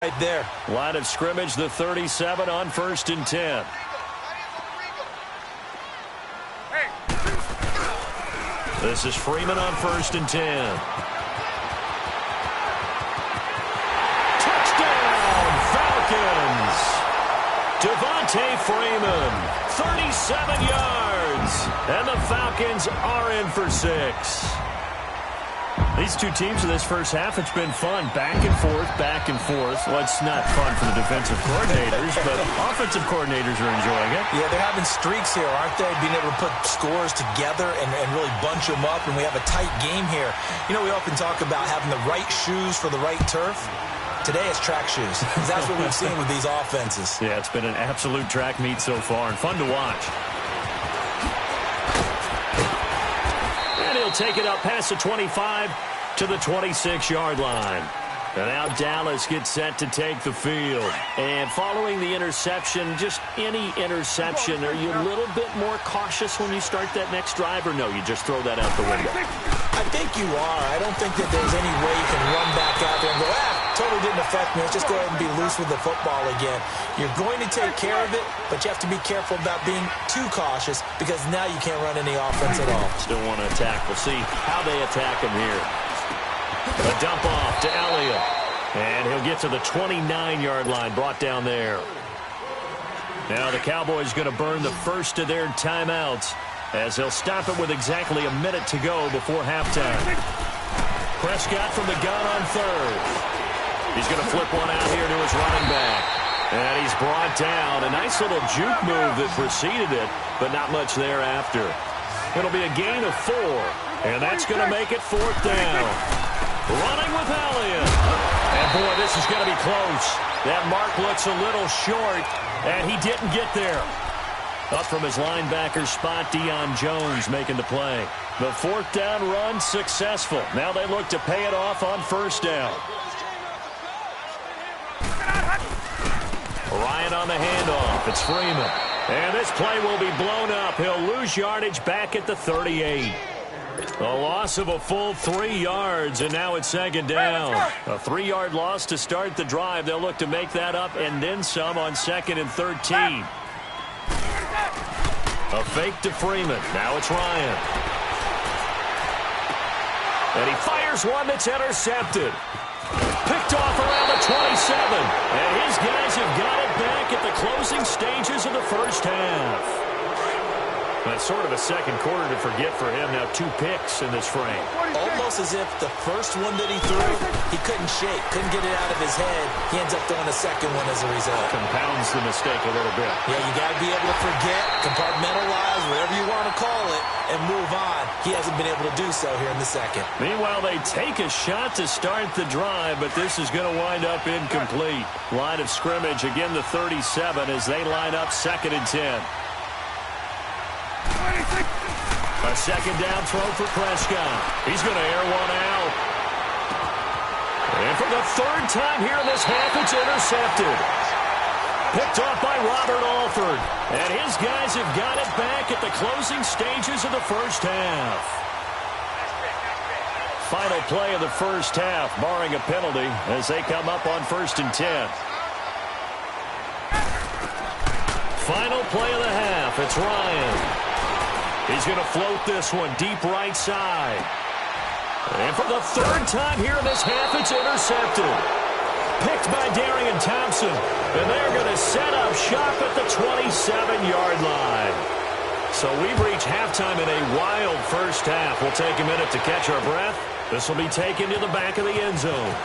Right there. Line of scrimmage, the 37 on 1st and 10. This is Freeman on 1st and 10. Touchdown, Falcons! Devontae Freeman, 37 yards. And the Falcons are in for 6. These two teams in this first half, it's been fun. Back and forth, back and forth. Well, it's not fun for the defensive coordinators, but offensive coordinators are enjoying it. Yeah, they're having streaks here, aren't they? Being able to put scores together and really bunch them up, and we have a tight game here. You know, we often talk about having the right shoes for the right turf. Today it's track shoes. That's what we've seen with these offenses. Yeah, it's been an absolute track meet so far, and fun to watch. And he'll take it up past the 25 to the 26-yard line. And now Dallas gets set to take the field. And following the interception, just any interception, are you a little bit more cautious when you start that next drive, or no, you just throw that out the window? I think you are. I don't think that there's any way you can run back out there and go, totally didn't affect me. Let's just go ahead and be loose with the football again. You're going to take care of it, but you have to be careful about being too cautious because now you can't run any offense at all. Still want to attack. We'll see how they attack him here. A dump off to Elliott. And he'll get to the 29-yard line, brought down there. Now the Cowboys going to burn the first of their timeouts as they'll stop it with exactly a minute to go before halftime. Prescott from the gun on third. He's going to flip one out here to his running back. And he's brought down. A nice little juke move that preceded it, but not much thereafter. It'll be a gain of 4, and that's going to make it 4th down. Running with Elliott. And, boy, this is going to be close. That mark looks a little short, and he didn't get there. Up from his linebacker spot, Deion Jones making the play. The 4th down run successful. Now they look to pay it off on 1st down. Ryan on the handoff. It's Freeman. And this play will be blown up. He'll lose yardage back at the 38. A loss of a full 3 yards, and now it's 2nd down. A 3-yard loss to start the drive. They'll look to make that up and then some on 2nd and 13. A fake to Freeman. Now it's Ryan. And he fires one that's intercepted. Picked off around the 27. And his guys have got it back at the closing stages of the first half. That's sort of a second quarter to forget for him. Now 2 picks in this frame. Almost as if the first one that he threw, he couldn't shake, couldn't get it out of his head. He ends up throwing a second one as a result. Compounds the mistake a little bit. Yeah, you got to be able to forget, compartmentalize, whatever you want to call it, and move on. He hasn't been able to do so here in the second. Meanwhile, they take a shot to start the drive, but this is going to wind up incomplete. Line of scrimmage, again the 37 as they line up 2nd and 10. A 2nd down throw for Prescott. He's going to air one out. And for the 3rd time here in this half, it's intercepted. Picked off by Robert Alford. And his guys have got it back at the closing stages of the first half. Final play of the first half, barring a penalty, as they come up on 1st and 10. Final play of the half, it's Ryan. He's going to float this one deep right side. And for the 3rd time here in this half, it's intercepted. Picked by Darian Thompson. And they're going to set up shop at the 27-yard line. So we've reached halftime in a wild first half. We'll take a minute to catch our breath. This will be taken to the back of the end zone.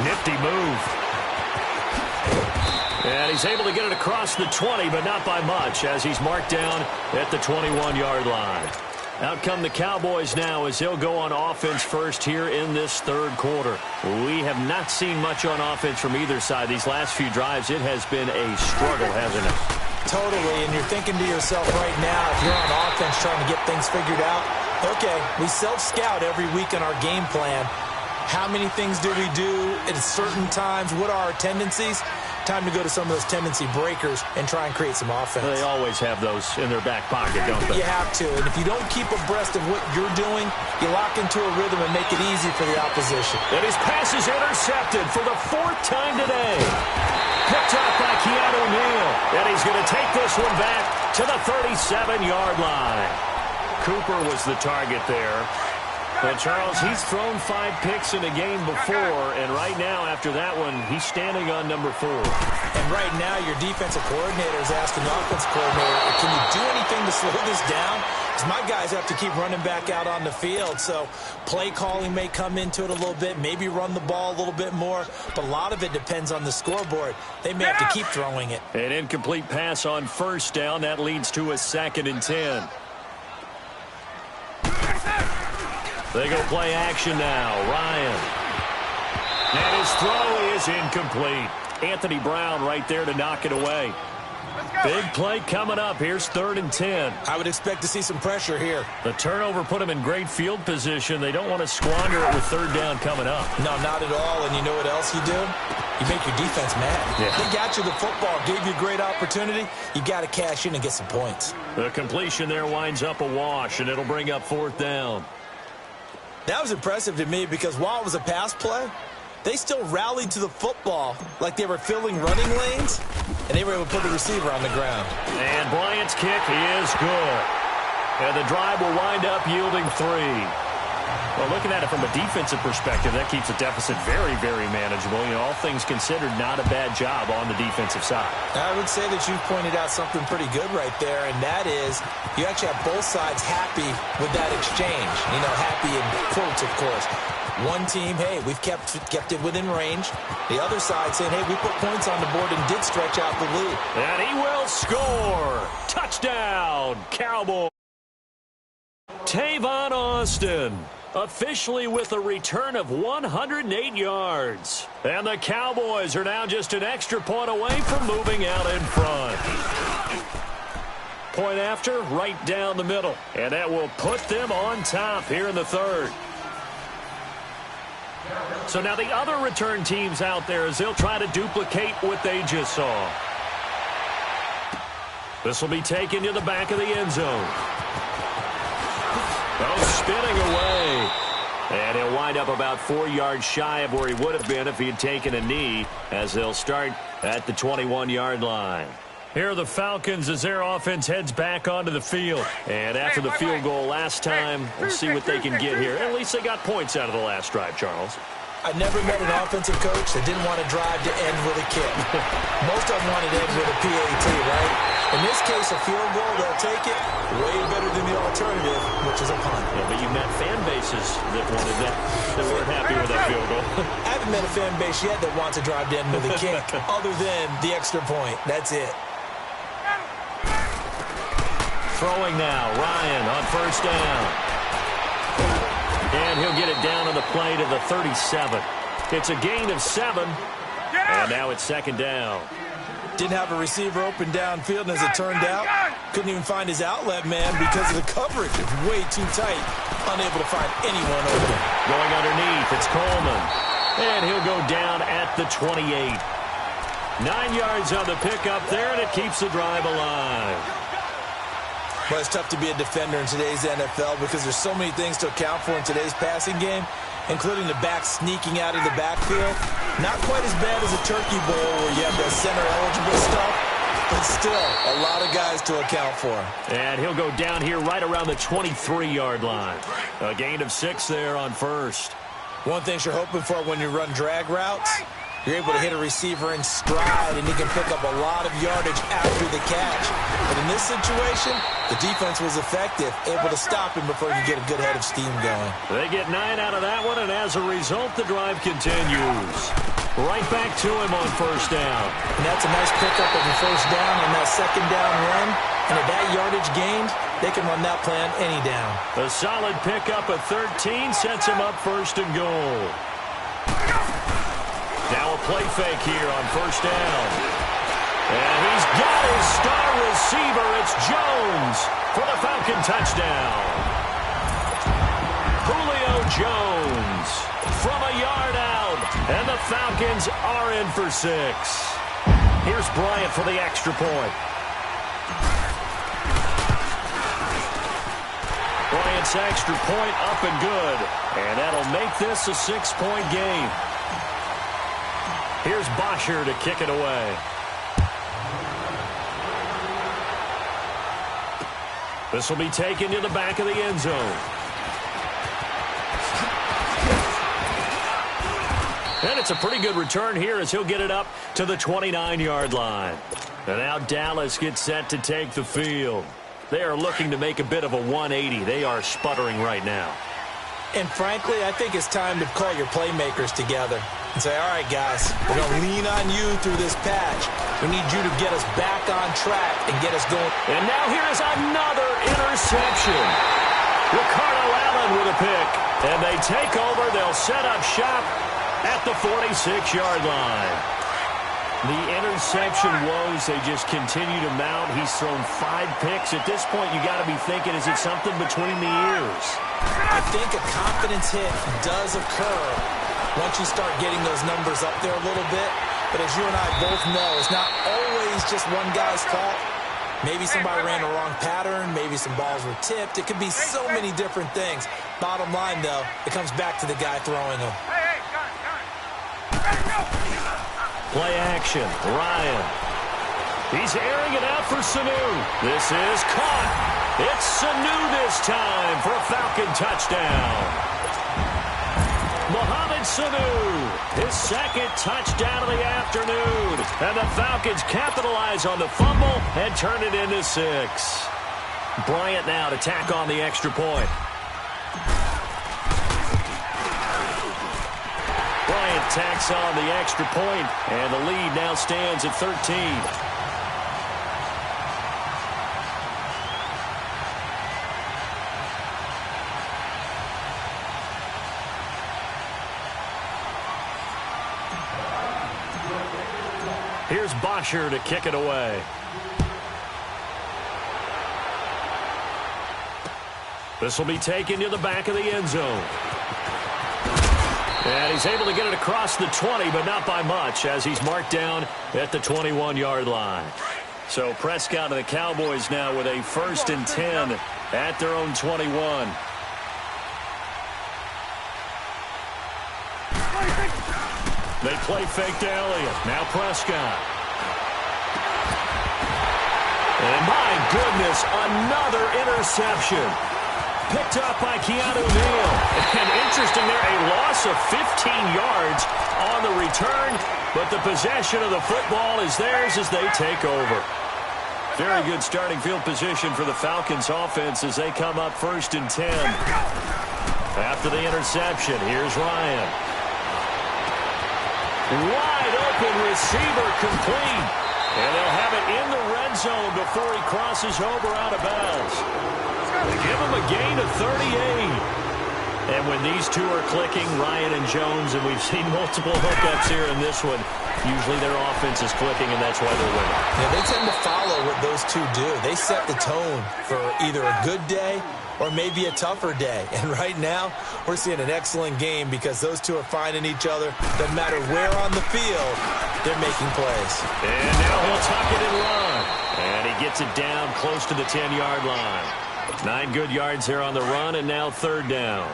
Nifty move. And he's able to get it across the 20, but not by much, as he's marked down at the 21-yard line. Out come the Cowboys now as they'll go on offense first here in this 3rd quarter. We have not seen much on offense from either side. These last few drives, it has been a struggle, hasn't it? Totally, and you're thinking to yourself right now, if you're on offense trying to get things figured out, okay, we self-scout every week in our game plan. How many things do we do at certain times? What are our tendencies? Time to go to some of those tendency breakers and try and create some offense. They always have those in their back pocket, don't they? You have to. And if you don't keep abreast of what you're doing, you lock into a rhythm and make it easy for the opposition. And his pass is intercepted for the 4th time today. Picked up by Keanu Neal. And he's going to take this one back to the 37-yard line. Cooper was the target there. Well, Charles, he's thrown 5 picks in a game before, and right now, after that one, he's standing on number 4. And right now, your defensive coordinator is asking the offensive coordinator, can you do anything to slow this down? Because my guys have to keep running back out on the field, so play calling may come into it a little bit, maybe run the ball a little bit more, but a lot of it depends on the scoreboard. They may have to keep throwing it. An incomplete pass on 1st down. That leads to a 2nd and 10. They go play action now. Ryan. And his throw is incomplete. Anthony Brown right there to knock it away. Big play coming up. Here's 3rd and 10. I would expect to see some pressure here. The turnover put them in great field position. They don't want to squander it with 3rd down coming up. No, not at all. And you know what else you do? You make your defense mad. Yeah. They got you the football, gave you a great opportunity. You got to cash in and get some points. The completion there winds up a wash, and it'll bring up 4th down. That was impressive to me because while it was a pass play, they still rallied to the football like they were filling running lanes, and they were able to put the receiver on the ground. And Bryant's kick is good. And the drive will wind up yielding 3. Well, looking at it from a defensive perspective, that keeps the deficit very, very manageable. You know, all things considered, not a bad job on the defensive side. I would say that you pointed out something pretty good right there, and that is you actually have both sides happy with that exchange. You know, happy in quotes, of course. One team, hey, we've kept it within range. The other side saying, hey, we put points on the board and did stretch out the lead. And he will score. Touchdown, Cowboys. Tavon Austin officially with a return of 108 yards. And the Cowboys are now just an extra point away from moving out in front. Point after, right down the middle. And that will put them on top here in the 3rd. So now the other return teams out there as they'll try to duplicate what they just saw. This will be taken to the back of the end zone. Oh, spinning away. And he'll wind up about 4 yards shy of where he would have been if he had taken a knee, as they'll start at the 21-yard line. Here are the Falcons as their offense heads back onto the field. And after the field goal last time, we'll see what they can get here. At least they got points out of the last drive, Charles. I never met an offensive coach that didn't want to drive to end with a kick. Most of them wanted to end with a PAT, right? In this case, a field goal, they'll take it way better than the alternative, which is a punt. Yeah, but you met fan bases that wanted that weren't happy with that field goal. I haven't met a fan base yet that wants to drive to end with a kick other than the extra point. That's it. Throwing now, Ryan on 1st down. And he'll get it down on the play to the 37. It's a gain of 7. And now it's 2nd down. Didn't have a receiver open downfield, and as it turned out, couldn't even find his outlet man because of the coverage. It's way too tight. Unable to find anyone open. Going underneath, it's Coleman. And he'll go down at the 28. 9 yards on the pickup there, and it keeps the drive alive. Well, it's tough to be a defender in today's NFL because there's so many things to account for in today's passing game, including the back sneaking out of the backfield. Not quite as bad as a turkey bowl where you have the center-eligible stuff, but still a lot of guys to account for. And he'll go down here right around the 23-yard line. A gain of 6 there on 1st. One thing you're hoping for when you run drag routes, you're able to hit a receiver in stride, and he can pick up a lot of yardage after the catch. But in this situation, the defense was effective, able to stop him before he could get a good head of steam going. They get 9 out of that one, and as a result, the drive continues. Right back to him on 1st down. And that's a nice pickup of the 1st down on that 2nd down run. And at that yardage gained, they can run that play on any down. A solid pickup of 13 sets him up 1st and goal. Now a play fake here on 1st down. And he's got his star receiver. It's Jones for the Falcon touchdown. Julio Jones from a yard out, and the Falcons are in for 6. Here's Bryant for the extra point. Bryant's extra point up and good, and that'll make this a 6-point game. Here's Bosher to kick it away. This will be taken to the back of the end zone. And it's a pretty good return here as he'll get it up to the 29-yard line. And now Dallas gets set to take the field. They are looking to make a bit of a 180. They are sputtering right now. And frankly, I think it's time to call your playmakers together and say, all right, guys, we're going to lean on you through this patch. We need you to get us back on track and get us going. And now here is another interception. Ricardo Allen with a pick. And they take over. They'll set up shop at the 46-yard line. The interception woes, they just continue to mount. He's thrown 5 picks. At this point, you got to be thinking, is it something between the ears? I think a confidence hit does occur once you start getting those numbers up there a little bit. But as you and I both know, it's not always just one guy's fault. Maybe somebody ran the wrong pattern. Maybe some balls were tipped. It could be so many different things. Bottom line, though, it comes back to the guy throwing them. Play action, Ryan. He's airing it out for Sanu. This is caught. It's Sanu this time for a Falcon touchdown. Mohamed Sanu, his second touchdown of the afternoon. And the Falcons capitalize on the fumble and turn it into 6. Bryant now to tack on the extra point. Bryant tacks on the extra point, and the lead now stands at 13. Here's Bosher to kick it away. This will be taken to the back of the end zone. And he's able to get it across the 20, but not by much, as he's marked down at the 21-yard line. So Prescott and the Cowboys now with a 1st and 10 at their own 21. They play fake to Elliott. Now Prescott. And my goodness, another interception. Picked up by Keanu Neal. And interesting there, a loss of 15 yards on the return, but the possession of the football is theirs as they take over. Very good starting field position for the Falcons offense as they come up 1st and 10. After the interception, here's Ryan. Wide open receiver complete. And they'll have it in the red zone before he crosses over out of bounds. They give him a gain of 38. And when these two are clicking, Ryan and Jones, and we've seen multiple hookups here in this one, usually their offense is clicking, and that's why they're winning. Yeah, they tend to follow what those two do. They set the tone for either a good day or maybe a tougher day. And right now, we're seeing an excellent game because those two are finding each other. No matter where on the field, they're making plays. And now he'll tuck it and run. And he gets it down close to the 10-yard line. 9 good yards there on the run, and now 3rd down.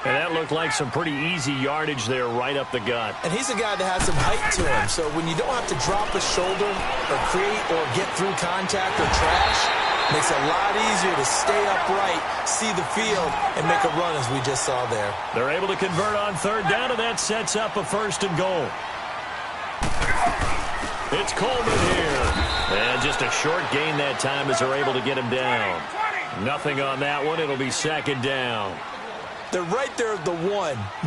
And that looked like some pretty easy yardage there right up the gut. And he's a guy that has some height to him. So when you don't have to drop a shoulder or create or get through contact or trash, it makes it a lot easier to stay upright, see the field, and make a run as we just saw there. They're able to convert on 3rd down, and that sets up a 1st and goal. It's Coleman here. And just a short gain that time as they're able to get him down. Nothing on that one. It'll be 2nd down. They're right there at the 1.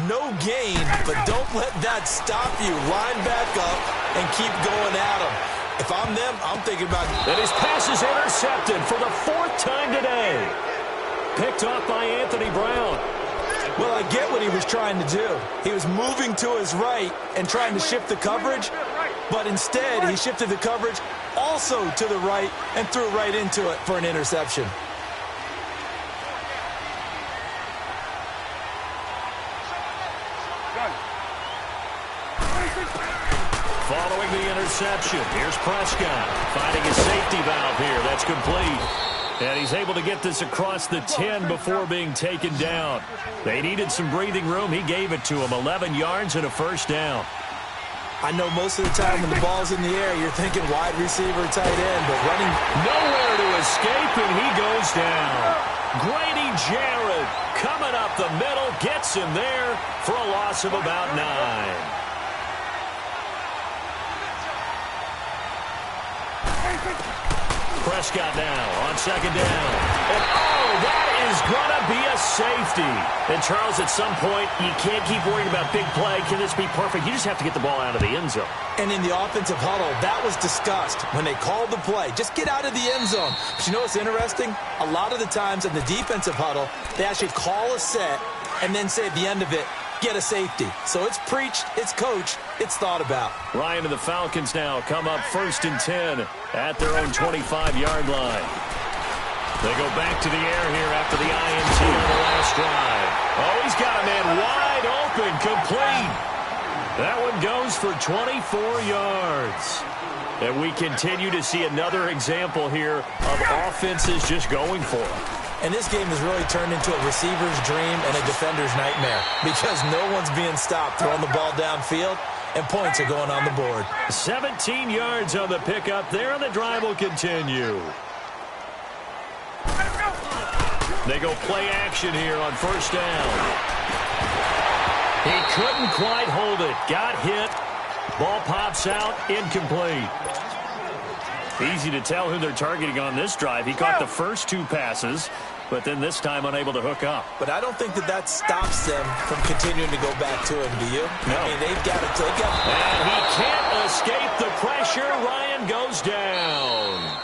No gain, but don't let that stop you. Line back up and keep going at them. If I'm them, I'm thinking about... And his pass is intercepted for the 4th time today. Picked off by Anthony Brown. Well, I get what he was trying to do. He was moving to his right and trying to shift the coverage, but instead he shifted the coverage also to the right and threw right into it for an interception. Following the interception, here's Prescott finding his safety valve here. That's complete. And he's able to get this across the 10 before being taken down. They needed some breathing room. He gave it to him. 11 yards and a first down. I know most of the time when the ball's in the air, you're thinking wide receiver, tight end, but running nowhere to escape, and he goes down. Grady Jarrett coming up the middle, gets him there for a loss of about 9. Prescott now on second down. And, that is going to be a safety. And, Charles, at some point, you can't keep worrying about big play. Can this be perfect? You just have to get the ball out of the end zone. And in the offensive huddle, that was discussed when they called the play. Just get out of the end zone. But you know what's interesting? A lot of the times in the defensive huddle, they actually call a set and then say at the end of it, get a safety. So it's preached, it's coached, it's thought about. Ryan and the Falcons now come up 1st and 10 at their own 25-yard line. They go back to the air here after the INT on the last drive. Oh, he's got a man wide open, complete. That one goes for 24 yards. And we continue to see another example here of offenses just going for it. And this game has really turned into a receiver's dream and a defender's nightmare because no one's being stopped throwing the ball downfield, and points are going on the board. 17 yards on the pickup there, and the drive will continue. They go play action here on first down. He couldn't quite hold it. Got hit. Ball pops out. Incomplete. Easy to tell who they're targeting on this drive. He caught the first 2 passes, but then this time unable to hook up. But I don't think that stops them from continuing to go back to him, do you? No. I mean, they've got to take him. And he can't escape the pressure. Ryan goes down.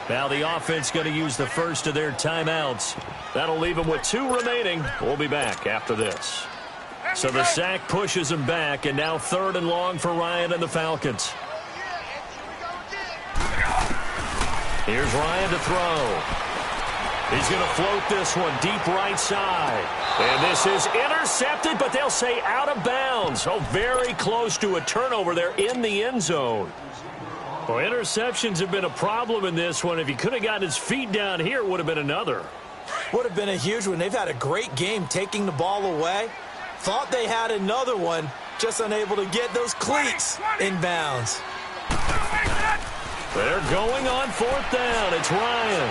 Now the offense going to use the first of their timeouts. That'll leave them with 2 remaining. We'll be back after this. So the sack pushes him back, and now 3rd and long for Ryan and the Falcons. Here's Ryan to throw. He's going to float this one deep right side. And this is intercepted, but they'll say out of bounds. Oh, very close to a turnover there in the end zone. Well, interceptions have been a problem in this one. If he could have gotten his feet down here, it would have been another. Would have been a huge one. They've had a great game taking the ball away. Thought they had another one, just unable to get those cleats in bounds. They're going on 4th down. It's Ryan.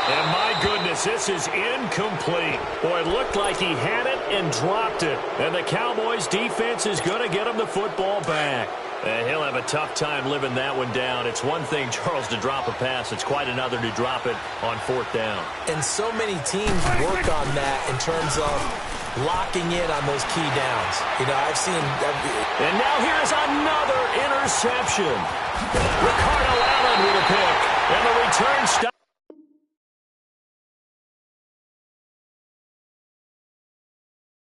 And my goodness, this is incomplete. Boy, it looked like he had it and dropped it. And the Cowboys defense is going to get him the football back. And he'll have a tough time living that one down. It's one thing, Charles, to drop a pass. It's quite another to drop it on 4th down. And so many teams work on that in terms of locking in on those key downs. You know, I've seen... And now here's another interception. Ricardo Allen with a pick. And the return stop.